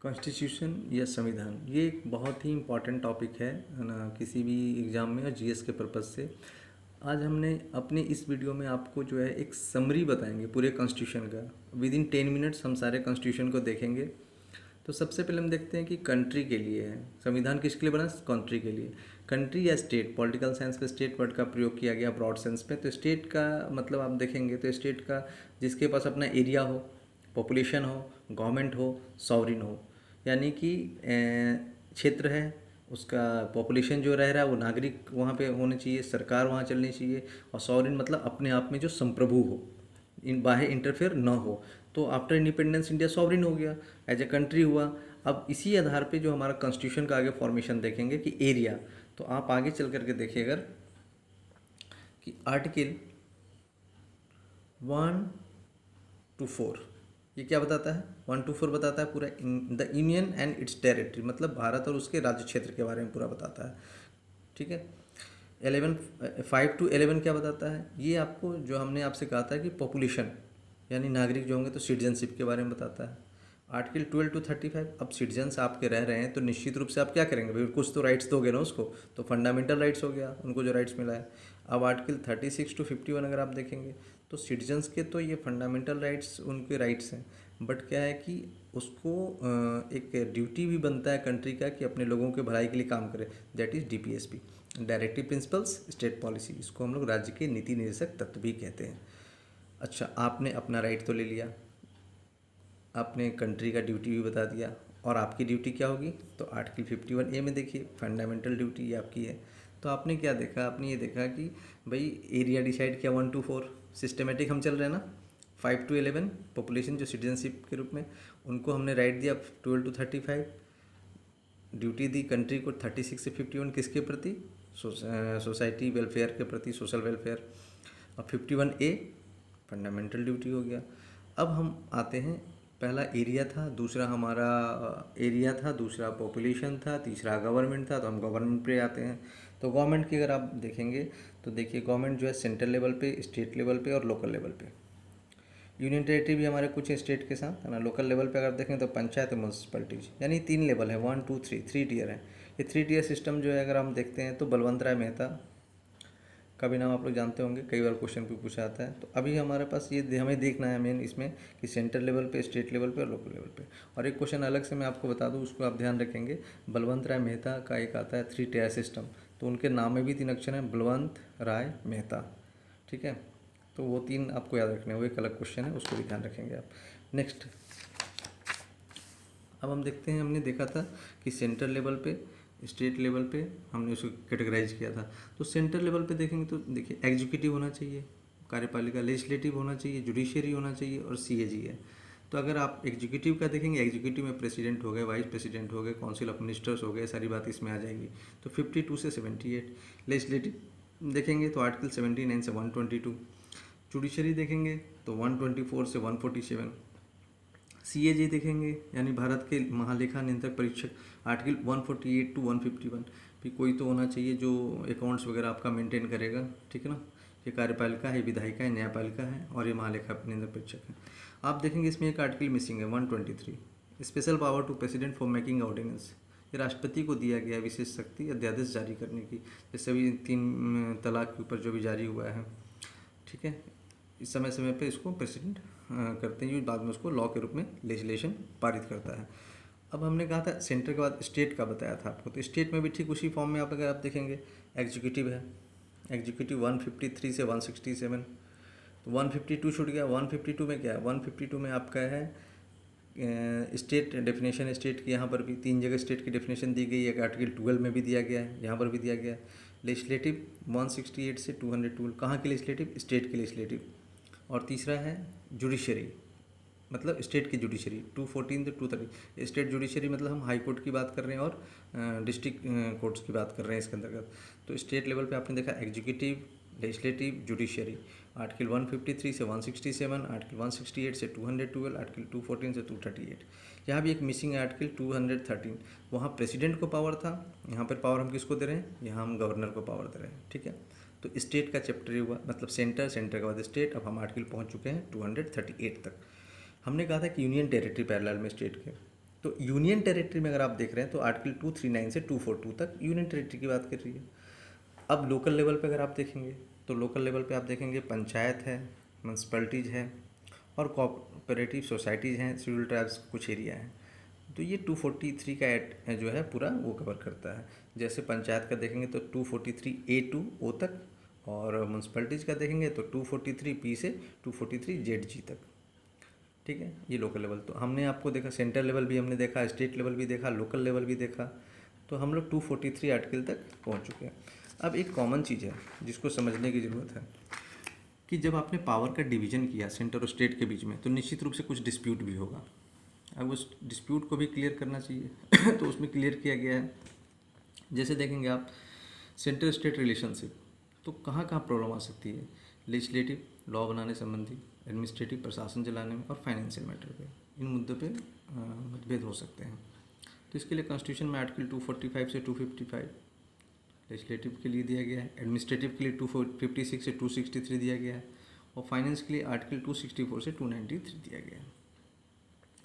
Constitution या संविधान ये एक बहुत ही इम्पॉर्टेंट टॉपिक है ना, किसी भी एग्ज़ाम में और जीएस के पर्पज़ से। आज हमने अपने इस वीडियो में आपको जो है एक समरी बताएंगे पूरे कॉन्स्टिट्यूशन का। विद इन 10 मिनट्स हम सारे कॉन्स्टिट्यूशन को देखेंगे। तो सबसे पहले हम देखते हैं कि कंट्री के लिए है संविधान, किसके लिए बना? कंट्री के लिए। कंट्री या स्टेट, पॉलिटिकल साइंस में स्टेट वर्ड का प्रयोग किया गया ब्रॉड सेंस में। तो स्टेट का मतलब आप देखेंगे तो स्टेट का जिसके पास अपना एरिया हो, पॉपुलेशन हो, गवर्नमेंट हो, सॉवरिन हो, यानी कि क्षेत्र है, उसका पॉपुलेशन जो रह रहा है वो नागरिक वहाँ पे होने चाहिए, सरकार वहाँ चलनी चाहिए, और सॉवरिन मतलब अपने आप में जो संप्रभु हो, इन बाहर इंटरफेयर ना हो। तो आफ्टर इंडिपेंडेंस इंडिया सॉवरिन हो गया, एज ए कंट्री हुआ। अब इसी आधार पे जो हमारा कॉन्स्टिट्यूशन का आगे फॉर्मेशन देखेंगे कि एरिया। तो आप आगे चल करके देखिए अगर कि आर्टिकल 1 to 4 ये क्या बताता है? 1 to 4 बताता है पूरा the union and it's territory, मतलब भारत और उसके राज्य क्षेत्र के बारे में पूरा बताता है। ठीक है। 5 to 11 क्या बताता है? ये आपको जो हमने आपसे कहा था कि पॉपुलेशन यानी नागरिक जो होंगे तो सिटीजनशिप के बारे में बताता है। आर्टिकल 12 to 35, अब सिटीजन्स आपके रह रहे हैं तो निश्चित रूप से आप क्या करेंगे भाई, कुछ तो राइट्स दोगे ना उसको, तो फंडामेंटल राइट्स हो गया उनको जो राइट्स मिला है। अब आर्टिकल 36 to 51 अगर आप देखेंगे तो सिटीजन्स के तो ये फंडामेंटल राइट्स उनके राइट्स हैं, बट क्या है कि उसको एक ड्यूटी भी बनता है कंट्री का कि अपने लोगों के भलाई के लिए काम करे, that is DPSP, directive principles state policy. इसको हम लोग राज्य के नीति निर्देशक तत्व भी कहते हैं। अच्छा, आपने अपना राइट तो ले लिया, आपने कंट्री का ड्यूटी भी बता दिया, और आपकी ड्यूटी क्या होगी? तो आर्टिकल 51A में देखिए फंडामेंटल ड्यूटी ये आपकी है। तो आपने क्या देखा? आपने ये देखा कि भाई एरिया डिसाइड किया 1 to 4, सिस्टमेटिक हम चल रहे हैं ना। 5 to 11 पॉपुलेशन जो सिटीजनशिप के रूप में, उनको हमने राइट दिया 12 to 35, ड्यूटी दी कंट्री को 36 से 51 किसके प्रति? सोसाइटी वेलफेयर के प्रति, सोशल वेलफेयर। और 51A फंडामेंटल ड्यूटी हो गया। अब हम आते हैं, पहला एरिया था, दूसरा हमारा एरिया था, दूसरा पॉपुलेशन था, तीसरा गवर्नमेंट था। तो हम गवर्नमेंट पे आते हैं। तो गवर्नमेंट की अगर आप देखेंगे तो देखिए गवर्नमेंट जो है सेंट्रल लेवल पे, स्टेट लेवल पे और लोकल लेवल पे। यूनियन टेरिटरी भी हमारे कुछ स्टेट के साथ है ना। लोकल लेवल पे अगर देखें तो पंचायत और म्यूनसिपैलिटीज, यानी 3 लेवल है, 1 2 3, 3 टियर है। ये 3 टियर सिस्टम जो है अगर हम देखते हैं तो बलवंत राय मेहता का भी नाम आप लोग जानते होंगे, कई बार क्वेश्चन भी पूछा आता है। तो अभी हमारे पास ये हमें देखना है मेन इसमें कि सेंट्रल लेवल पे, स्टेट लेवल पे और लोकल लेवल पे। और एक क्वेश्चन अलग से मैं आपको बता दूं, उसको आप ध्यान रखेंगे। बलवंत राय मेहता का एक आता है 3 टियर सिस्टम, तो उनके नाम में भी 3 अक्षर हैं, बलवंत राय मेहता। ठीक है, तो वो 3 आपको याद रखने हैं, वो एक अलग क्वेश्चन है, उसको भी ध्यान रखेंगे आप। नेक्स्ट, अब हम देखते हैं, हमने देखा था कि सेंट्रल लेवल पे, स्टेट लेवल पे हमने उसको कैटेगराइज किया था। तो सेंट्रल लेवल पे देखेंगे तो देखिए एग्जीक्यूटिव होना चाहिए, कार्यपालिका, लेजिस्लेटिव होना चाहिए, जुडिशियरी होना चाहिए और सीएजी है। तो अगर आप एग्जीक्यूटिव का देखेंगे, एग्जीक्यूटिव में प्रेसिडेंट हो गए, वाइस प्रेसिडेंट हो गए, काउंसिल ऑफ मिनिस्टर्स हो गए, सारी बात इसमें आ जाएगी। तो 52 से 78। लेजिस्लेटिव देखेंगे तो आर्टिकल 79 से 122। जुडिशरी देखेंगे तो 124 से 147। सीएजी देखेंगे यानी भारत के महालेखा नियंत्रक परीक्षक, आर्टिकल 148 to 151। भी कोई तो होना चाहिए जो अकाउंट्स वगैरह आपका मेंटेन करेगा। ठीक है ना। ये कार्यपालिका है, विधायिका है, न्यायपालिका है और ये महालेखा नियंत्रक परीक्षक है। आप देखेंगे इसमें एक आर्टिकल मिसिंग है 123, special power to president for making ordinance. ये राष्ट्रपति को दिया गया विशेष शक्ति अध्यादेश जारी करने की, जैसे अभी 3 तलाक के ऊपर जो भी जारी हुआ है। ठीक है, इस समय समय पे इसको प्रेसिडेंट करते हैं, बाद में उसको लॉ के रूप में लेजिस्लेशन पारित करता है। अब हमने कहा था सेंटर के बाद स्टेट का बताया था आपको, तो स्टेट में भी ठीक उसी फॉर्म में आप अगर आप देखेंगे एग्जीक्यूटिव है, एग्जीक्यूटिव 153 से 167। तो 152 छूट गया। 152 में क्या है? 152 में आपका है स्टेट डेफिनेशन, स्टेट की यहाँ पर भी 3 जगह स्टेट की डेफिनेशन दी गई है, आर्टिकल 12 में भी दिया गया है, यहाँ पर भी दिया गया है। लेजिस्लेटिव 168 से 212, कहाँ के लेजिस्लेटिव? स्टेट के लेजिस्लेटिव। और तीसरा है जुडिशरी, मतलब स्टेट की जुडिशरी 214 से 230। स्टेट जुडिशरी मतलब हम हाई कोर्ट की बात कर रहे हैं और डिस्ट्रिक्ट कोर्ट्स की बात कर रहे हैं इसके अंतर्गत। तो स्टेट लेवल पे आपने देखा एग्जीक्यूटिव, लेजिस्लेटिव, जुडिशरी। आर्टिकल 153 से 167, आर्टिकल 168 से 212, आर्टिकल 214 से 238। यहाँ भी एक मिसिंग है आर्टिकल 213, वहाँ प्रेसिडेंट को पावर था, यहाँ पर पावर हम किसको दे रहे हैं? यहाँ हम गवर्नर को पावर दे रहे हैं। ठीक है, तो स्टेट का चैप्टर हुआ, मतलब सेंटर, सेंटर के बाद स्टेट। अब हम आर्टिकल पहुँच चुके हैं 238 तक। हमने कहा था कि यूनियन टेरिटरी पैरेलल में स्टेट के, तो यूनियन टेरिटरी में अगर आप देख रहे हैं तो आर्टिकल 239 से 242 तक यूनियन टेरिटरी की बात कर रही है। अब लोकल लेवल पे अगर आप देखेंगे तो लोकल लेवल पे आप देखेंगे पंचायत है, म्यूनसिपैलिटीज़ है और कोऑपरेटिव सोसाइटीज़ हैं, शेड्यूल ट्राइब्स कुछ एरिया हैं। तो ये 243 का एक्ट जो है पूरा वो कवर करता है। जैसे पंचायत का देखेंगे तो 243A to O तक, और म्यूनसिपैलिटीज़ का देखेंगे तो 243P से 243ZG तक। ठीक है, ये लोकल लेवल। तो हमने आपको देखा सेंट्रल लेवल भी हमने देखा, स्टेट लेवल भी देखा, लोकल लेवल भी देखा। तो हम लोग 243 आर्टिकल तक पहुंच चुके हैं। अब एक कॉमन चीज़ है जिसको समझने की ज़रूरत है कि जब आपने पावर का डिवीज़न किया सेंटर और स्टेट के बीच में तो निश्चित रूप से कुछ डिस्प्यूट भी होगा। अब उस डिस्प्यूट को भी क्लियर करना चाहिए तो उसमें क्लियर किया गया है। जैसे देखेंगे आप सेंटर स्टेट रिलेशनशिप, तो कहाँ कहाँ प्रॉब्लम आ सकती है। लेजिस्लेटिव लॉ बनाने संबंधी, एडमिनिस्ट्रेटिव प्रशासन चलाने में, और फाइनेंशियल मैटर पे, इन मुद्दों पे मतभेद हो सकते हैं। तो इसके लिए कॉन्स्टिट्यूशन में आर्टिकल 245 से 255 लेजिस्लेटिव के लिए दिया गया है, एडमिनिस्ट्रेटिव के लिए 256 से 263 दिया गया है, और फाइनेंस के लिए आर्टिकल 264 से 293 दिया गया है।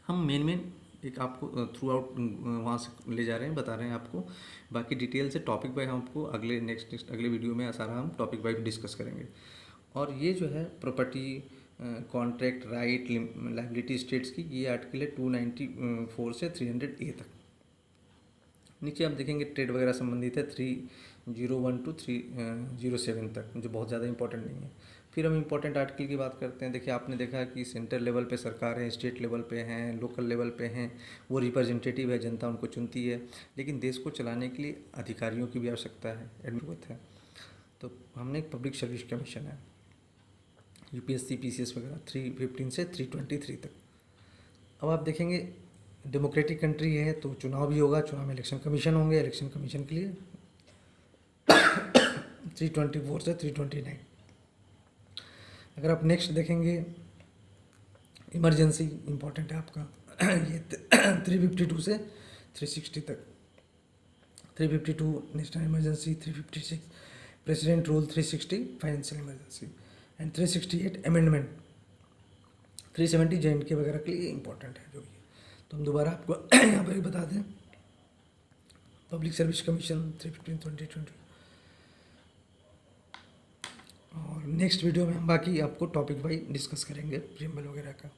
हम मेन एक आपको थ्रू आउट वहाँ से ले जा रहे हैं, बता रहे हैं आपको। बाकी डिटेल से टॉपिक वाइज हम आपको अगले वीडियो में सारा हम टॉपिक वाइज डिस्कस करेंगे। और ये जो है property, contract, right, liability states की, ये आर्टिकल है 294 से 300A तक। नीचे आप देखेंगे ट्रेड वगैरह संबंधित है 301 to 307 तक, जो बहुत ज़्यादा इंपॉर्टेंट नहीं है। फिर हम इंपॉर्टेंट आर्टिकल की बात करते हैं। देखिए आपने देखा कि सेंटर लेवल पे सरकार है, स्टेट लेवल पे हैं, लोकल लेवल पे हैं, वो रिप्रेजेंटेटिव है, जनता उनको चुनती है। लेकिन देश को चलाने के लिए अधिकारियों की भी आवश्यकता है, जरूरत है। तो हमने एक पब्लिक सर्विस कमीशन है, UPSC PCS वगैरह 315 से 323 तक। अब आप देखेंगे डेमोक्रेटिक कंट्री है तो चुनाव भी होगा, चुनाव में इलेक्शन कमीशन होंगे। इलेक्शन कमीशन के लिए 324 से 329। अगर आप नेक्स्ट देखेंगे इमरजेंसी इंपॉर्टेंट है आपका ये 352 से 360 तक। 352 national emergency, 356 president rule, 360 financial emergency, and 368 amendment, 370 JNK वगैरह के लिए इंपॉर्टेंट है जो ये। तो हम दोबारा आपको यहाँ पर ही बता दें, पब्लिक सर्विस कमीशन 315/2020। और नेक्स्ट वीडियो में हम बाकी आपको टॉपिक वाइज डिस्कस करेंगे प्रीएम्बल वगैरह का।